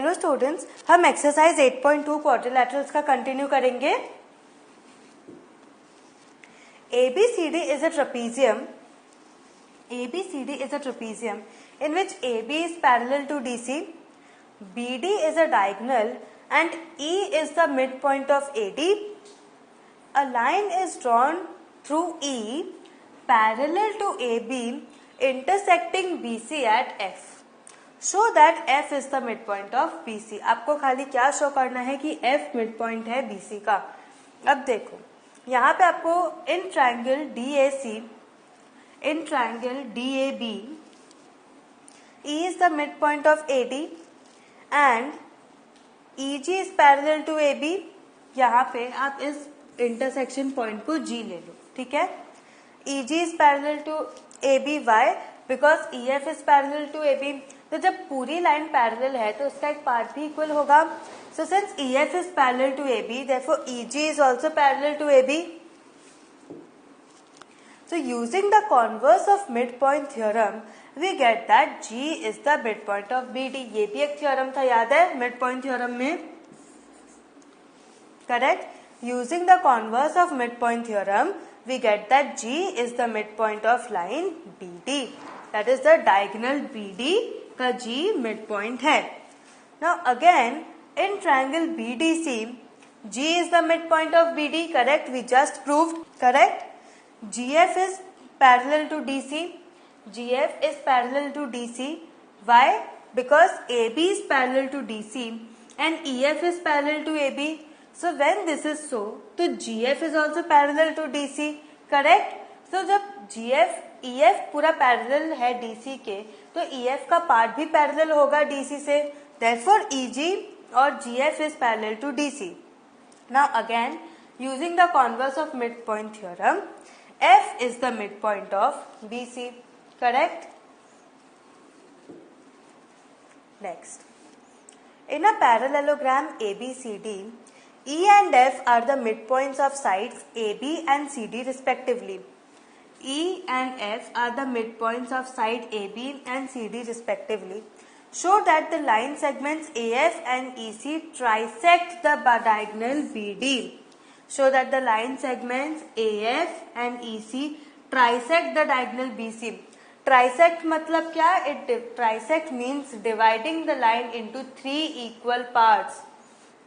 Hello students, हम exercise 8.2 क्वाड्रिलैटरल्स का continue करेंगे। ABCD is a trapezium. ABCD is a trapezium in which AB is parallel to DC, BD is a diagonal, and E is the midpoint of AD. A line is drawn through E parallel to AB intersecting BC at F. Show that F is the midpoint of BC. आपको खाली क्या show करना है कि F midpoint है BC का। अब देखो यहाँ पे आपको in triangle DAB E is the midpoint of AD and EG is parallel to AB। यहाँ पे आप इस इंटरसेक्शन पॉइंट को G ले लो, ठीक है। EG is parallel to AB, why? Because EF is parallel to AB। तो जब पूरी लाइन पैरेलल है तो उसका एक पार्ट भी इक्वल होगा। So since EF is parallel to AB, therefore EG is also parallel to AB. So using the converse of midpoint theorem, we get that G is the midpoint of BD। ये भी एक theorem था, याद है midpoint theorem में, correct? Using the converse of midpoint theorem, we get that G is the midpoint of line BD. That is the diagonal BD का G midpoint है। Now again in triangle BDC, G is the midpoint of BD, correct? We just proved, correct? GF is parallel to DC. GF is parallel to DC. Why? Because AB is parallel to DC and EF is parallel to AB. So when this is so, तो GF is also parallel to DC, correct? So जब EF पूरा parallel है DC के, तो EF का part भी parallel होगा DC से। Therefore EG और GF is parallel to DC. Now again, using the converse of midpoint theorem, F is the midpoint of BC, correct? Next, in a parallelogram ABCD, E and F are the midpoints of sides AB and CD respectively. E and F are the midpoints of side AB and CD respectively. Show that the line segments AF and EC trisect the diagonal BD. Show that the line segments AF and EC trisect the diagonal BC. Trisect मतलब क्या? Trisect means dividing the line into 3 equal parts.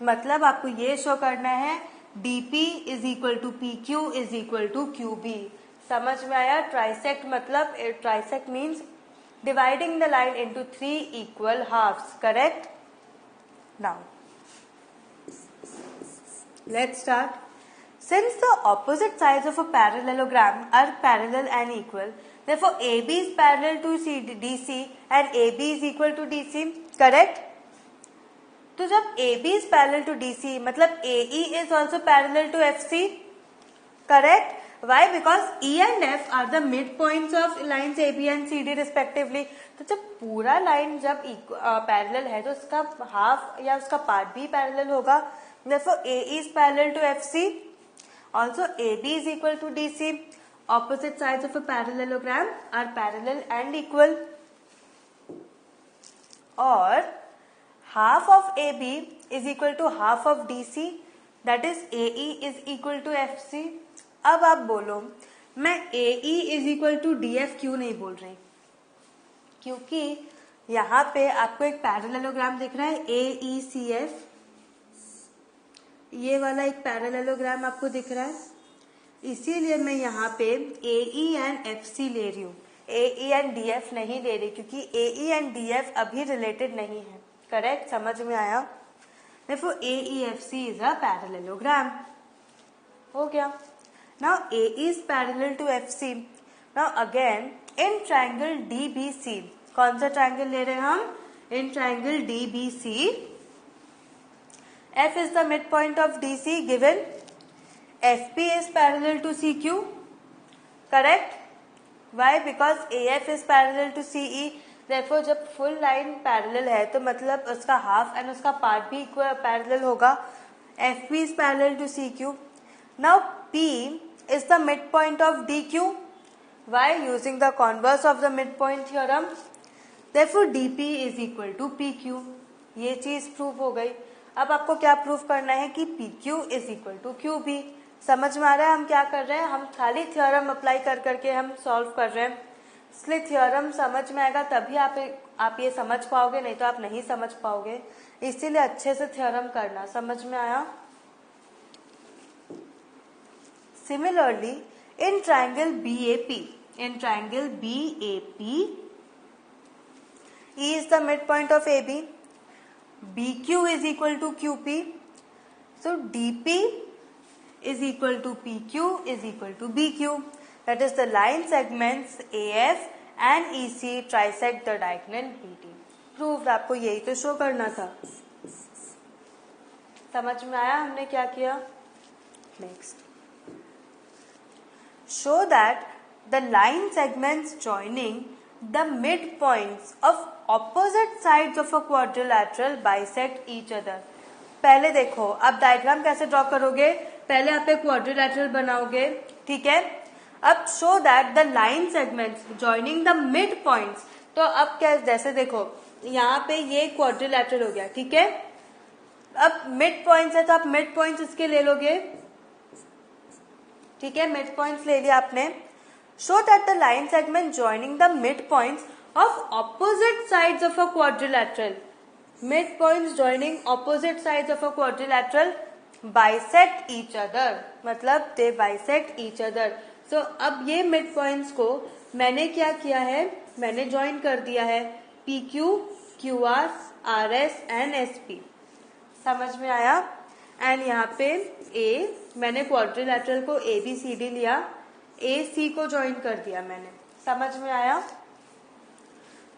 मतलब आपको ये show करना है DP is equal to PQ is equal to QB. समझ में आया? ट्राइसेक्ट मतलब trisect means dividing the line into 3 equal halves, correct? Now let's start. Since the opposite sides of a parallelogram are parallel and equal, therefore AB is parallel to DC and AB is equal to DC, correct? तो जब AB is parallel to DC मतलब AE is also parallel to FC, correct? Why? Because E and F are the midpoints of lines AB and CD respectively. तो जब पूरा line जब parallel है तो उसका हाफ या उसका पार्ट भी पैरेलल होगा। Therefore AE is parallel to FC. Also AB is equal to DC. Opposite sides of a parallelogram are parallel and equal. और half of AB is equal to half of DC. That is AE is equal to FC. अब आप बोलो मैं AE is equal to DF क्यों नहीं बोल रही? क्योंकि यहाँ पे आपको एक पैरेललोग्राम दिख रहा है AECF, ये वाला एक पैरेललोग्राम आपको दिख रहा है, इसीलिए मैं यहाँ पे AE एंड FC ले रही हूँ, AE एंड DF नहीं ले रही, क्योंकि AE एंड DF अभी रिलेटेड नहीं है, करेक्ट? समझ में आया? Therefore AEFC is a parallelogram. हो गया। Now AE is parallel to FC. Now again in triangle DBC, कौन सा ट्राइंगल ले रहे हैं हम? In triangle DBC, F is the midpoint of DC given FP is parallel to CQ, correct? Why? Because AF is parallel to CE. Therefore जब full line parallel है तो मतलब उसका हाफ एंड उसका पार्ट भी पैरेलल होगा। FP is parallel to CQ. Now P is the midpoint of DQ. Why? Using the converse of the midpoint theorem. Therefore DP is equal to PQ. ये चीज prove हो गई। अब आपको क्या प्रूव करना है कि P Q is equal to Q B. समझ में आ रहा है हम क्या कर रहे हैं? हम खाली थ्योरम अप्लाई कर करके हम सॉल्व कर रहे हैं, इसलिए थ्योरम समझ में आएगा तभी आप ये समझ पाओगे, नहीं तो आप नहीं समझ पाओगे। इसीलिए अच्छे से थ्योरम करना। समझ में आया? Similarly in triangle BAP, E is the midpoint of AB, BQ is equal to QP, so DP is equal to PQ is equal to BQ. That is the line segments AF and EC trisect the diagonal BD. Proved। आपको यही तो show करना था। समझ में आया हमने क्या किया? Next, show that the line segments joining the midpoints of opposite sides of a quadrilateral bisect each other. पहले देखो, अब डायग्राम कैसे ड्रॉ करोगे? पहले आप एक क्वाड्रिलैटरल बनाओगे, ठीक है। अब show that the line segments joining the mid points, तो अब क्या, जैसे देखो यहाँ पे ये क्वाड्रिलैटरल हो गया, ठीक है। अब मिड पॉइंट्स है तो आप मिड पॉइंट्स इसके ले लोगे, ठीक है। मिड पॉइंट्स ले लिया आपने। Show that the line segment joining the mid points of opposite sides of a quadrilateral, mid points joining opposite sides of a quadrilateral bisect each other, मतलब दे बाइसेक्ट ईच अदर। सो अब ये mid points को मैंने क्या किया है, मैंने join कर दिया है PQ, QR, RS and SP। समझ में आया? एंड यहाँ पे A, मैंने क्वाड्रिलैटरल को ABCD लिया, AC को ज्वाइन कर दिया मैंने। समझ में आया?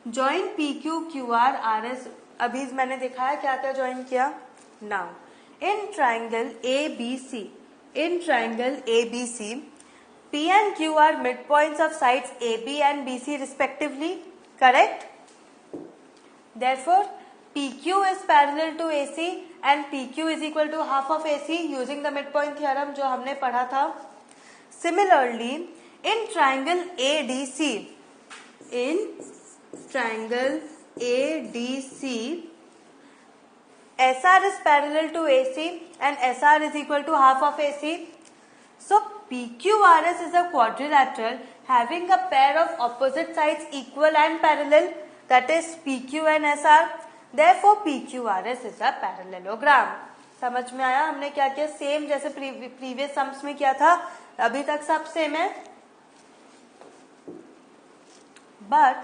ज्वाइन PQ, QR, RS, अभी मैंने दिखाया क्या क्या ज्वाइन किया। Now in triangle ABC, P and Q are midpoints of sides AB and BC respectively, correct? Therefore PQ is parallel to AC and PQ is equal to half of AC using the midpoint theorem जो हमने पढ़ा था। Similarly in triangle ADC, SR is parallel to AC and SR is equal to half of AC. So PQRS is a quadrilateral having a pair of opposite sides equal and parallel, that is PQ and SR. Therefore PQRS is a parallelogram. समझ में आया हमने क्या किया? Same जैसे previous sums में किया था, अभी तक सब सेम है। But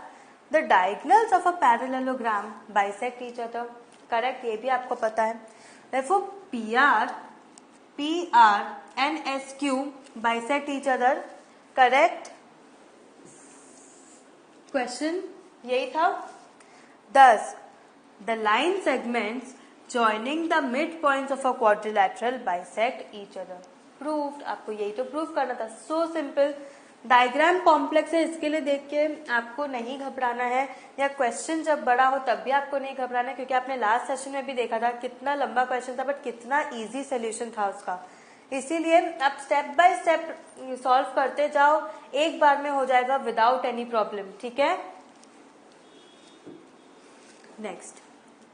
the diagonals of a parallelogram bisect each other. Correct, ये भी आपको पता है। Therefore PR and SQ bisect each other. Correct, question यही था। Thus the line segments joining the midpoints of a quadrilateral bisect each other. Proved। आपको यही तो प्रूव करना था। So simple। डायग्राम कॉम्प्लेक्स है, इसके लिए देख के आपको नहीं घबराना है, या क्वेश्चन जब बड़ा हो तब भी आपको नहीं घबराना है, क्योंकि आपने लास्ट सेशन में भी देखा था कितना लंबा क्वेश्चन था बट कितना इजी सोल्यूशन था उसका। इसीलिए आप स्टेप बाय स्टेप सॉल्व करते जाओ, एक बार में हो जाएगा विदाउट एनी प्रॉब्लम, ठीक है। Next,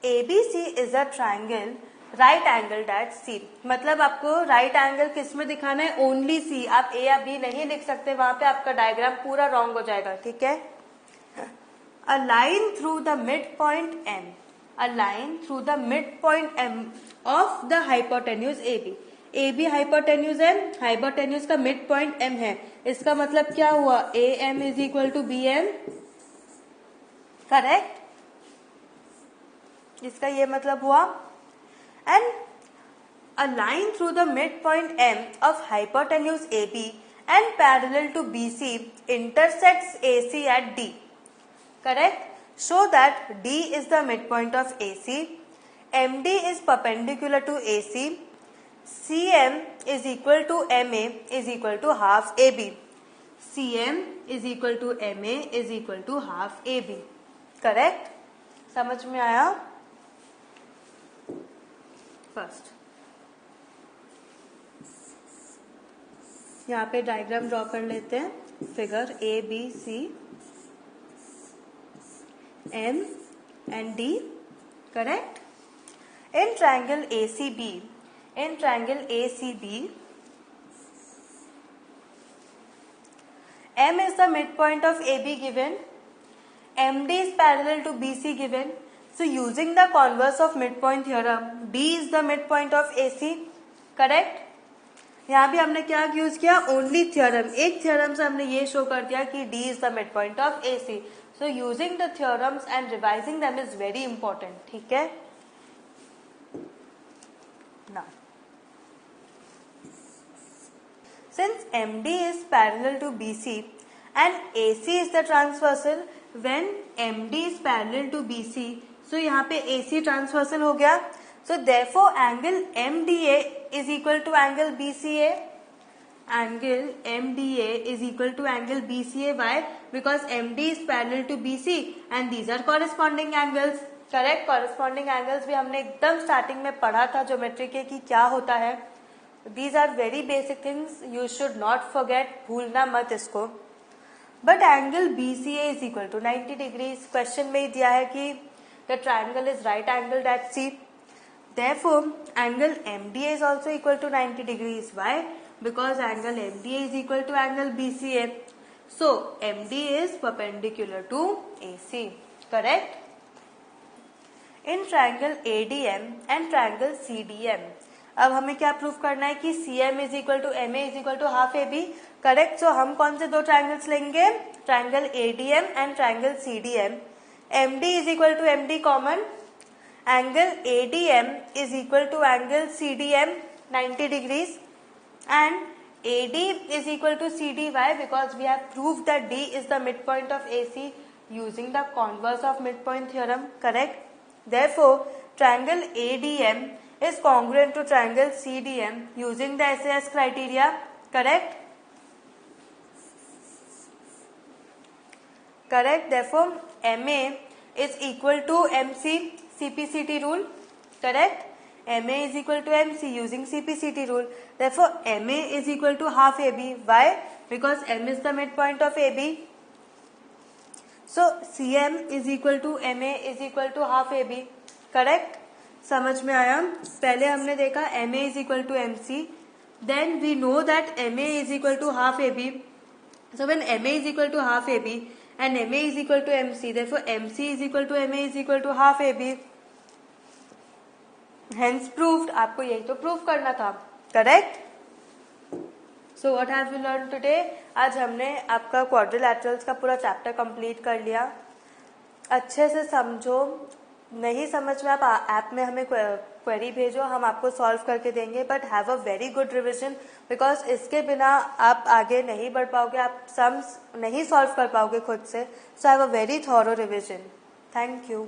ABC is a triangle right angled at C। मतलब आपको राइट एंगल किस में दिखाना है? Only C। आप A या B नहीं लिख सकते, वहां पे आपका डायग्राम पूरा रॉन्ग हो जाएगा, ठीक है। A line through the mid point M of the hypotenuse AB hypotenuse है, हाइपोटेन्यूज का मिड पॉइंट M है। इसका मतलब क्या हुआ? AM is equal to BM, correct. इसका ये मतलब हुआ। And a line through the midpoint M of hypotenuse AB and parallel to BC intersects AC at D. Correct? Show that D is the midpoint of AC. MD is perpendicular to AC. CM is equal to MA is equal to half AB. CM is equal to MA is equal to half AB. Correct? समझ में आया? First यहाँ पे diagram draw कर लेते हैं। Figure ABC, M and D, correct. In triangle ACB, M is the midpoint of AB given, MD is parallel to BC given. So using the converse of midpoint theorem, D is the midpoint of AC. Correct. यहाँ भी हमने क्या use किया? Only theorem. एक theorem से हमने ये show कर दिया कि D is the midpoint of AC. So using the theorems and revising them is very important. ठीक है. Now, since MD is parallel to BC and AC is the transversal, when MD is parallel to BC, so यहाँ पे AC transversal हो गया. So therefore angle MDA is equal to angle BCA. Angle MDA is equal to angle BCA. Why? Because MD is parallel to BC and these are corresponding angles. Correct. Corresponding angles भी हमने एकदम starting में पढ़ा था geometry के कि क्या होता है. These are very basic things, you should not forget, भूलना मत इसको. But angle BCA is equal to 90 degrees. Question में ही दिया है कि the triangle is right angled at C. Therefore, angle MDA is also equal to 90 degrees. Why? Because angle MDA is equal to angle BCA. So, MD is perpendicular to AC. Correct? In triangle ADM and triangle CDM, अब हमें क्या prove करना है कि CM is equal to MA is equal to half AB. Correct. So हम कौन से दो ट्राइंगल्स लेंगे? Triangle ADM and triangle CDM. MD is equal to MD common. Angle ADM is equal to angle CDM 90 degrees and AD is equal to CD. Why? Because we have proved that D is the midpoint of AC using the converse of midpoint theorem. Correct? Therefore, triangle ADM is congruent to triangle CDM using the SAS criteria. Correct? Correct. Therefore, MA is equal to MC. CPCT rule. Correct? MA is equal to MC using CPCT rule. Therefore, MA is equal to half AB. Why? Because M is the midpoint of AB. So, CM is equal to MA is equal to half AB. Correct? समझ में आया? पहले हमने देखा MA is equal to MC. Then we know that MA is equal to half AB. So, when MA is equal to half AB and MA is equal to MC, therefore MC is equal to MA is equal to half AB. Hence proved. आपको यही तो prove करना था. Correct. So what have we learn today? आज हमने आपका क्वाड्रिलैटरल्स का पूरा चैप्टर कंप्लीट कर लिया. अच्छे से समझो. नहीं समझ में आप ऐप में हमें क्वेरी भेजो, हम आपको सॉल्व करके देंगे. But have a very good revision, because इसके बिना आप आगे नहीं बढ़ पाओगे, आप सम्स नहीं सॉल्व कर पाओगे खुद से. So have a very thorough revision. Thank you.